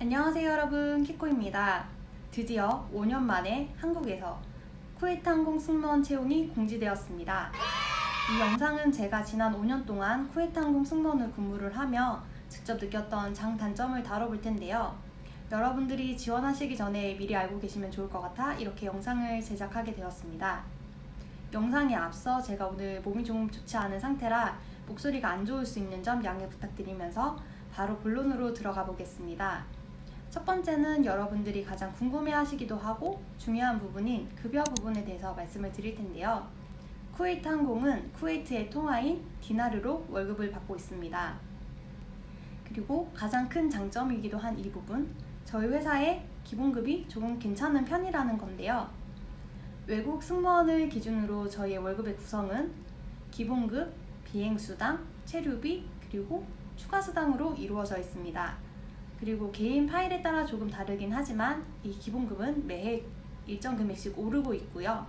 안녕하세요 여러분, 키코입니다. 드디어 5년 만에 한국에서 쿠웨이트 항공 승무원 채용이 공지되었습니다. 이 영상은 제가 지난 5년 동안 쿠웨이트 항공 승무원을 근무를 하며 직접 느꼈던 장단점을 다뤄볼 텐데요. 여러분들이 지원하시기 전에 미리 알고 계시면 좋을 것 같아 이렇게 영상을 제작하게 되었습니다. 영상에 앞서 제가 오늘 몸이 조금 좋지 않은 상태라 목소리가 안 좋을 수 있는 점 양해 부탁드리면서 바로 본론으로 들어가 보겠습니다. 첫 번째는 여러분들이 가장 궁금해하시기도 하고 중요한 부분인 급여 부분에 대해서 말씀을 드릴 텐데요. 쿠웨이트 항공은 쿠웨이트의 통화인 디나르로 월급을 받고 있습니다. 그리고 가장 큰 장점이기도 한 이 부분, 저희 회사의 기본급이 조금 괜찮은 편이라는 건데요. 외국 승무원을 기준으로 저희의 월급의 구성은 기본급, 비행수당, 체류비, 그리고 추가수당으로 이루어져 있습니다. 그리고 개인 파일에 따라 조금 다르긴 하지만 이 기본급은 매해 일정 금액씩 오르고 있고요.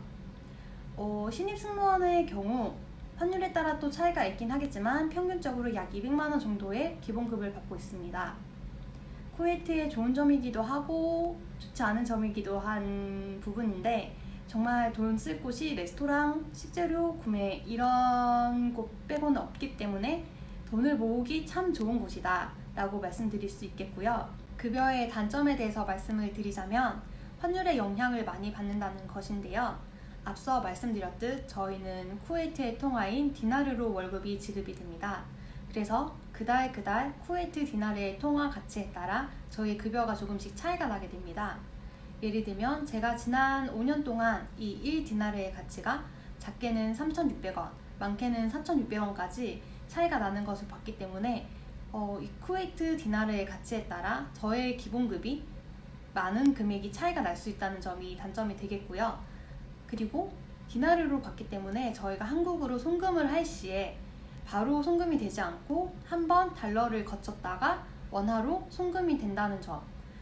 신입 승무원의 경우 환율에 따라 또 차이가 있긴 하겠지만 평균적으로 약 200만 원 정도의 기본급을 받고 있습니다. 쿠웨이트의 좋은 점이기도 하고 좋지 않은 점이기도 한 부분인데 정말 돈 쓸 곳이 레스토랑, 식재료, 구매 이런 곳 빼고는 없기 때문에 돈을 모으기 참 좋은 곳이다 라고 말씀드릴 수 있겠고요. 급여의 단점에 대해서 말씀을 드리자면 환율의 영향을 많이 받는다는 것인데요. 앞서 말씀드렸듯 저희는 쿠웨이트의 통화인 디나르로 월급이 지급이 됩니다. 그래서 그달 쿠웨이트 디나르의 통화 가치에 따라 저희 급여가 조금씩 차이가 나게 됩니다. 예를 들면 제가 지난 5년 동안 이 1디나르의 가치가 작게는 3,600원, 많게는 4,600원까지 차이가 나는 것을 봤기 때문에 이 쿠웨이트 디나르의 가치에 따라 저의 기본급이 많은 금액이 차이가 날 수 있다는 점이 단점이 되겠고요. 그리고 디나르로 받기 때문에 저희가 한국으로 송금을 할 시에 바로 송금이 되지 않고 한번 달러를 거쳤다가 원화로 송금이 된다는 점,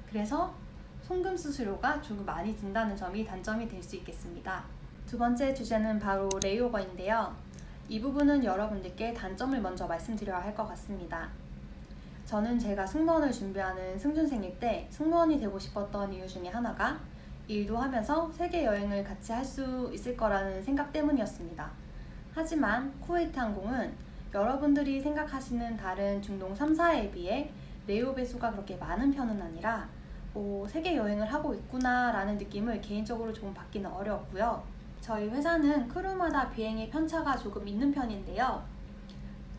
그래서 송금 수수료가 조금 많이 든다는 점이 단점이 될 수 있겠습니다. 두 번째 주제는 바로 레이오버인데요. 이 부분은 여러분들께 단점을 먼저 말씀드려야 할 것 같습니다. 저는 제가 승무원을 준비하는 승준생일 때 승무원이 되고 싶었던 이유 중에 하나가 일도 하면서 세계 여행을 같이 할 수 있을 거라는 생각 때문이었습니다. 하지만 쿠웨이트 항공은 여러분들이 생각하시는 다른 중동 3사에 비해 레이오버 수가 그렇게 많은 편은 아니라 세계 여행을 하고 있구나 라는 느낌을 개인적으로 조금 받기는 어려웠고요. 저희 회사는 크루마다 비행의 편차가 조금 있는 편인데요.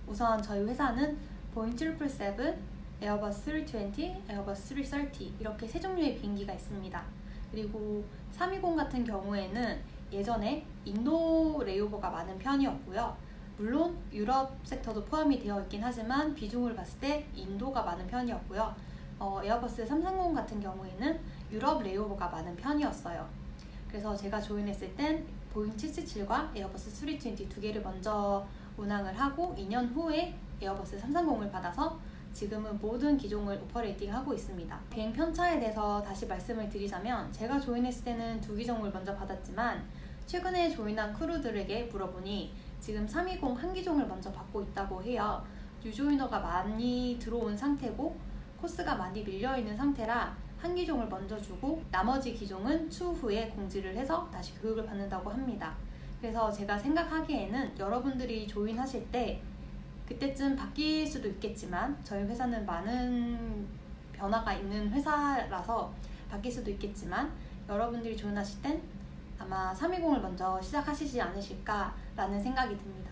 우선 저희 회사는 보잉 777, 에어버스 320, 에어버스 330 이렇게 세 종류의 비행기가 있습니다. 그리고 320 같은 경우에는 예전에 인도 레이오버가 많은 편이었고요. 물론 유럽 섹터도 포함이 되어 있긴 하지만 비중을 봤을 때 인도가 많은 편이었고요. 에어버스 330 같은 경우에는 유럽 레이오버가 많은 편이었어요. 그래서 제가 조인했을 땐 보잉 777과 에어버스 320 두 개를 먼저 운항을 하고 2년 후에 에어버스 330을 받아서 지금은 모든 기종을 오퍼레이팅 하고 있습니다. 비행 편차에 대해서 다시 말씀을 드리자면 제가 조인했을 때는 두 기종을 먼저 받았지만 최근에 조인한 크루들에게 물어보니 지금 320 한 기종을 먼저 받고 있다고 해요. 뉴조이너가 많이 들어온 상태고 코스가 많이 밀려있는 상태라 한 기종을 먼저 주고 나머지 기종은 추후에 공지를 해서 다시 교육을 받는다고 합니다. 그래서 제가 생각하기에는 여러분들이 조인하실 때 그때쯤 바뀔 수도 있겠지만 저희 회사는 많은 변화가 있는 회사라서 바뀔 수도 있겠지만 여러분들이 조인하실 땐 아마 320을 먼저 시작하시지 않으실까라는 생각이 듭니다.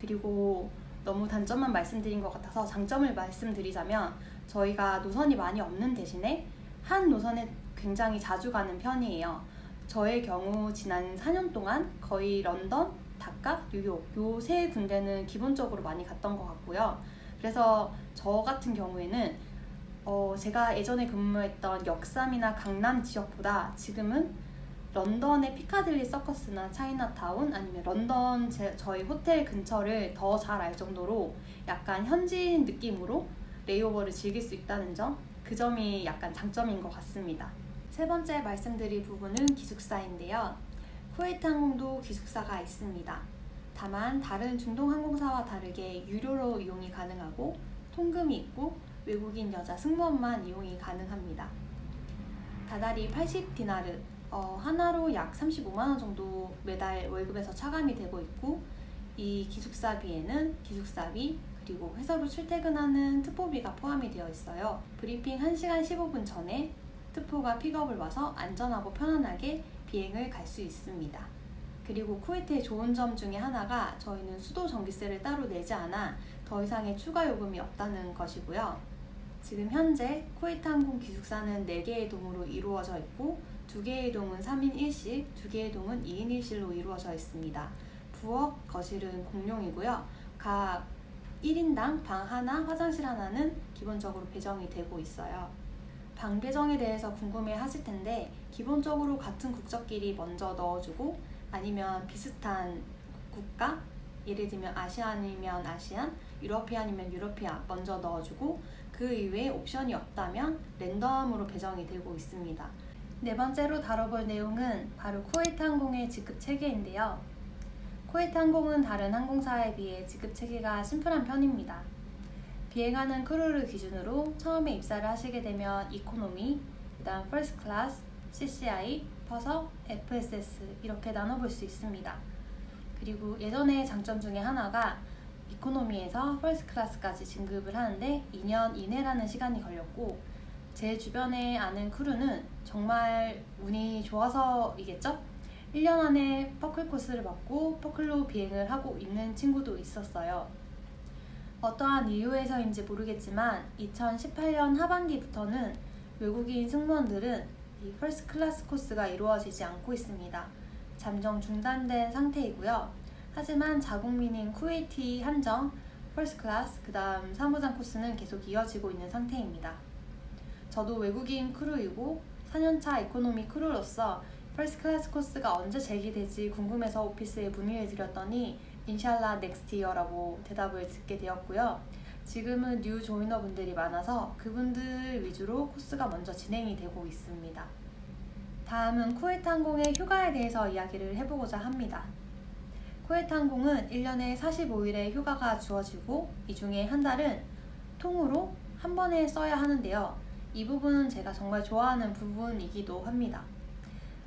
그리고 너무 단점만 말씀드린 것 같아서 장점을 말씀드리자면 저희가 노선이 많이 없는 대신에 한 노선에 굉장히 자주 가는 편이에요. 저의 경우 지난 4년 동안 거의 런던, 다카, 뉴욕 요 세 군데는 기본적으로 많이 갔던 것 같고요. 그래서 저 같은 경우에는 제가 예전에 근무했던 역삼이나 강남 지역보다 지금은 런던의 피카딜리 서커스나 차이나타운 아니면 런던 저희 호텔 근처를 더 잘 알 정도로 약간 현지인 느낌으로 레이오버를 즐길 수 있다는 점, 그 점이 약간 장점인 것 같습니다. 세 번째 말씀드릴 부분은 기숙사인데요. 쿠웨이트 항공도 기숙사가 있습니다. 다만 다른 중동 항공사와 다르게 유료로 이용이 가능하고 통금이 있고 외국인 여자 승무원만 이용이 가능합니다. 다달이 80디나르, 하나로 약 35만 원 정도 매달 월급에서 차감이 되고 있고, 이 기숙사비에는 기숙사비 그리고 회사로 출퇴근하는 특보비가 포함이 되어 있어요. 브리핑 1시간 15분 전에 특보가 픽업을 와서 안전하고 편안하게 비행을 갈 수 있습니다. 그리고 쿠웨이트의 좋은 점 중에 하나가 저희는 수도 전기세를 따로 내지 않아 더 이상의 추가 요금이 없다는 것이고요. 지금 현재 쿠웨이트 항공 기숙사는 4개의 동으로 이루어져 있고 2개의 동은 3인 1실, 2개의 동은 2인 1실로 이루어져 있습니다. 부엌, 거실은 공용이고요. 각 1인당 방 하나, 화장실 하나는 기본적으로 배정이 되고 있어요. 방 배정에 대해서 궁금해 하실 텐데, 기본적으로 같은 국적끼리 먼저 넣어주고, 아니면 비슷한 국가, 예를 들면 아시안이면 아시안, 유러피안이면 유러피안 먼저 넣어주고, 그 이외에 옵션이 없다면 랜덤으로 배정이 되고 있습니다. 네 번째로 다뤄볼 내용은 바로 쿠웨이트 항공의 지급 체계인데요. 쿠웨이트 항공은 다른 항공사에 비해 지급 체계가 심플한 편입니다. 비행하는 크루를 기준으로 처음에 입사를 하시게 되면 이코노미, 그 다음 퍼스트 클래스, CCI, 퍼석, FSS 이렇게 나눠볼 수 있습니다. 그리고 예전의 장점 중에 하나가 이코노미에서 퍼스트 클래스까지 진급을 하는데 2년 이내라는 시간이 걸렸고, 제 주변에 아는 크루는 정말 운이 좋아서이겠죠? 1년 안에 퍼클 코스를 받고 퍼클로 비행을 하고 있는 친구도 있었어요. 어떠한 이유에서인지 모르겠지만 2018년 하반기부터는 외국인 승무원들은 이 퍼스트 클래스 코스가 이루어지지 않고 있습니다. 잠정 중단된 상태이고요. 하지만 자국민인 쿠웨이티 한정 퍼스트 클래스, 그 다음 사무장 코스는 계속 이어지고 있는 상태입니다. 저도 외국인 크루이고 4년차 이코노미 크루로서 퍼스트 클래스 코스가 언제 재개될지 궁금해서 오피스에 문의를 드렸더니 인샬라 넥스트 이어라고 대답을 듣게 되었고요. 지금은 뉴 조이너 분들이 많아서 그분들 위주로 코스가 먼저 진행이 되고 있습니다. 다음은 쿠웨이트 항공의 휴가에 대해서 이야기를 해보고자 합니다. 쿠웨이트 항공은 1년에 45일의 휴가가 주어지고 이 중에 한 달은 통으로 한 번에 써야 하는데요. 이 부분은 제가 정말 좋아하는 부분이기도 합니다.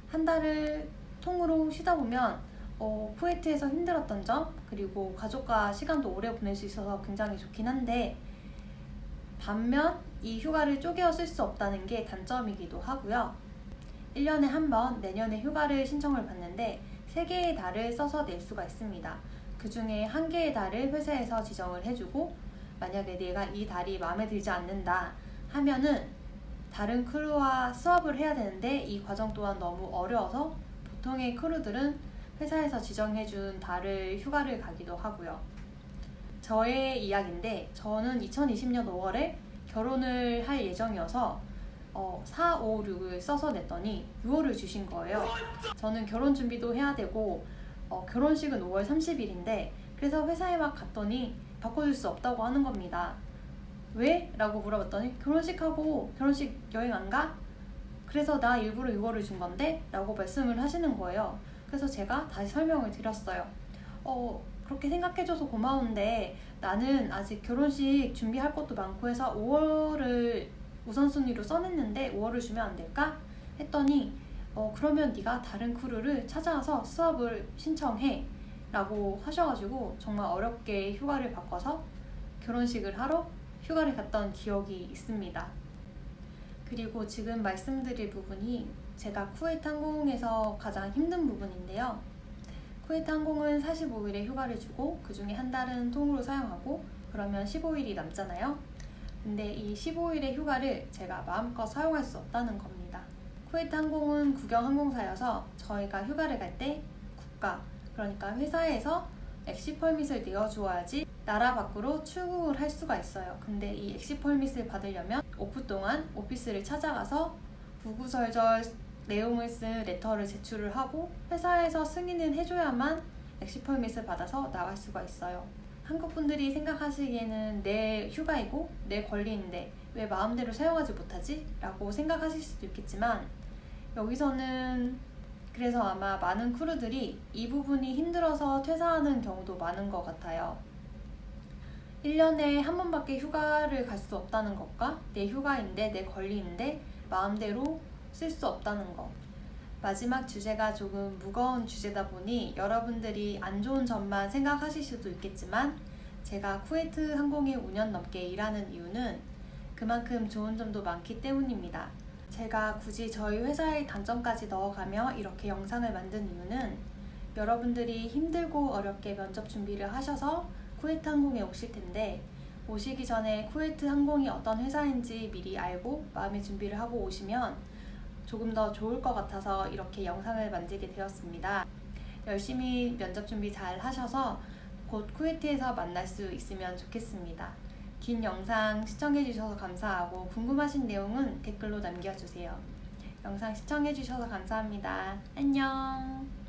한 달을 통으로 쉬다 보면 쿠웨이트에서 힘들었던 점, 그리고 가족과 시간도 오래 보낼 수 있어서 굉장히 좋긴 한데, 반면 이 휴가를 쪼개어 쓸 수 없다는 게 단점이기도 하고요. 1년에 한 번 내년에 휴가를 신청을 받는데 3개의 달을 써서 낼 수가 있습니다. 그 중에 1개의 달을 회사에서 지정을 해주고, 만약에 내가 이 달이 마음에 들지 않는다 하면은 다른 크루와 스왑을 해야 되는데 이 과정 또한 너무 어려워서 보통의 크루들은 회사에서 지정해준 달을 휴가를 가기도 하고요. 저의 이야기인데, 저는 2020년 5월에 결혼을 할 예정이어서 4, 5, 6을 써서 냈더니 6월을 주신 거예요. 저는 결혼 준비도 해야 되고 결혼식은 5월 30일인데 그래서 회사에 막 갔더니 바꿔줄 수 없다고 하는 겁니다. 왜? 라고 물어봤더니 결혼식하고 결혼식 여행 안 가? 그래서 나 일부러 6월을 준 건데? 라고 말씀을 하시는 거예요. 그래서 제가 다시 설명을 드렸어요. 그렇게 생각해줘서 고마운데 나는 아직 결혼식 준비할 것도 많고 해서 5월을 우선순위로 써냈는데 5월을 주면 안 될까? 했더니 그러면 네가 다른 크루를 찾아와서 수업을 신청해 라고 하셔가지고 정말 어렵게 휴가를 바꿔서 결혼식을 하러 휴가를 갔던 기억이 있습니다. 그리고 지금 말씀드릴 부분이 제가 쿠웨이트 항공에서 가장 힘든 부분인데요. 쿠웨이트 항공은 45일의 휴가를 주고 그 중에 한 달은 통으로 사용하고 그러면 15일이 남잖아요. 근데 이 15일의 휴가를 제가 마음껏 사용할 수 없다는 겁니다. 쿠웨이트 항공은 국영항공사여서 저희가 휴가를 갈 때 국가, 그러니까 회사에서 엑시 펄밋을 내어주어야지 나라 밖으로 출국을 할 수가 있어요. 근데 이 엑시 펄밋을 받으려면 오프 동안 오피스를 찾아가서 구구절절 내용을 쓴 레터를 제출을 하고 회사에서 승인을 해줘야만 엑시 펄밋을 받아서 나갈 수가 있어요. 한국 분들이 생각하시기에는 내 휴가이고 내 권리인데 왜 마음대로 사용하지 못하지? 라고 생각하실 수도 있겠지만, 여기서는 그래서 아마 많은 크루들이 이 부분이 힘들어서 퇴사하는 경우도 많은 것 같아요. 1년에 한 번밖에 휴가를 갈 수 없다는 것과 내 휴가인데 내 권리인데 마음대로 쓸 수 없다는 것. 마지막 주제가 조금 무거운 주제다 보니 여러분들이 안 좋은 점만 생각하실 수도 있겠지만 제가 쿠웨이트 항공에 5년 넘게 일하는 이유는 그만큼 좋은 점도 많기 때문입니다. 제가 굳이 저희 회사의 단점까지 넣어가며 이렇게 영상을 만든 이유는 여러분들이 힘들고 어렵게 면접 준비를 하셔서 쿠웨이트 항공에 오실 텐데 오시기 전에 쿠웨이트 항공이 어떤 회사인지 미리 알고 마음의 준비를 하고 오시면 조금 더 좋을 것 같아서 이렇게 영상을 만들게 되었습니다. 열심히 면접 준비 잘 하셔서 곧 쿠웨이트에서 만날 수 있으면 좋겠습니다. 긴 영상 시청해주셔서 감사하고 궁금하신 내용은 댓글로 남겨주세요. 영상 시청해주셔서 감사합니다. 안녕.